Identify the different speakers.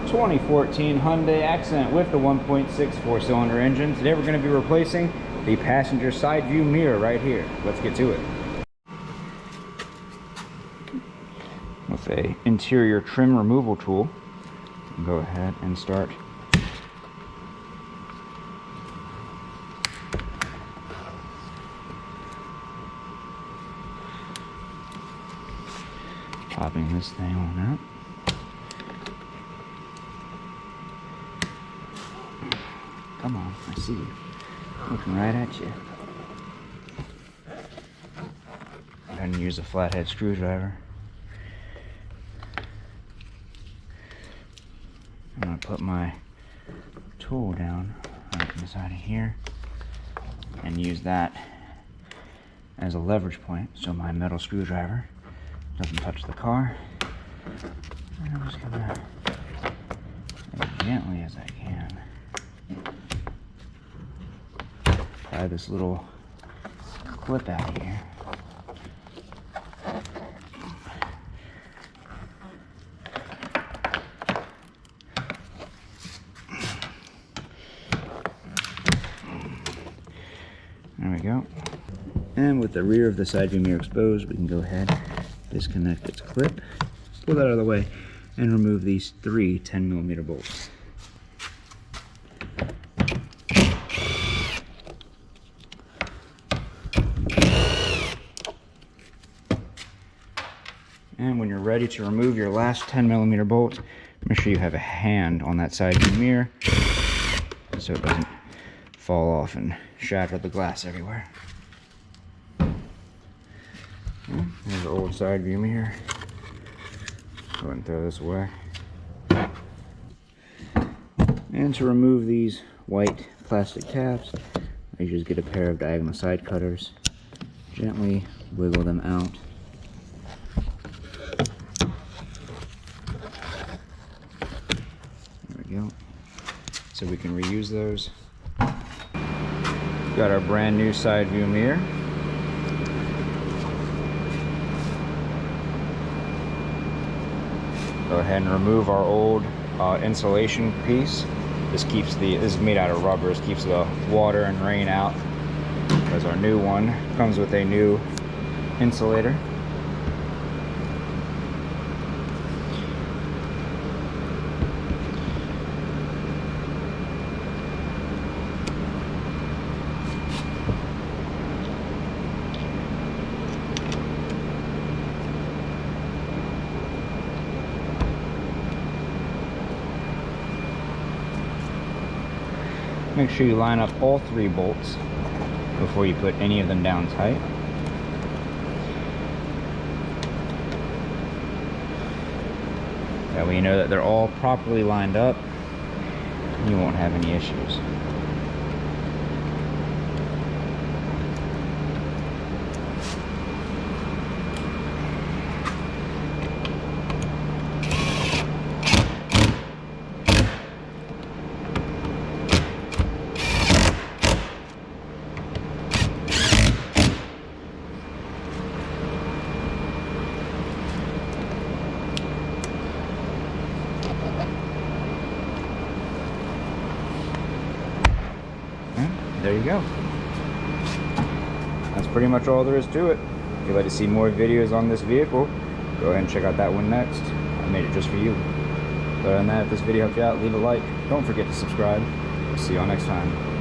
Speaker 1: 2014 Hyundai Accent with the 1.6 four-cylinder engine. Today we're going to be replacing the passenger side view mirror right here. Let's get to it. With a interior trim removal tool, go ahead and start popping this thing on out. Come on, I see you. Looking right at you. Go ahead and use a flathead screwdriver. I'm going to put my tool down right inside of here and use that as a leverage point so my metal screwdriver doesn't touch the car. And I'm just going to, as gently as I can, pry this little clip out of here. There we go. And with the rear of the side view mirror exposed, we can go ahead, disconnect its clip, pull that out of the way, and remove these three 10mm bolts. And when you're ready to remove your last 10mm bolt, make sure you have a hand on that side view mirror so it doesn't fall off and shatter the glass everywhere. There's the old side view mirror. Go ahead and throw this away. And to remove these white plastic tabs, you just get a pair of diagonal side cutters, gently wiggle them out. There we go. So we can reuse those. Got our brand new side view mirror. Go ahead and remove our old insulation piece. This is made out of rubber. This keeps the water and rain out. Because our new one comes with a new insulator. Make sure you line up all three bolts before you put any of them down tight. That way you know that they're all properly lined up and you won't have any issues. There you go. That's pretty much all there is to it. If you'd like to see more videos on this vehicle, go ahead and check out that one next. I made it just for you. Other than that, if this video helped you out, leave a like. Don't forget to subscribe. See you all next time.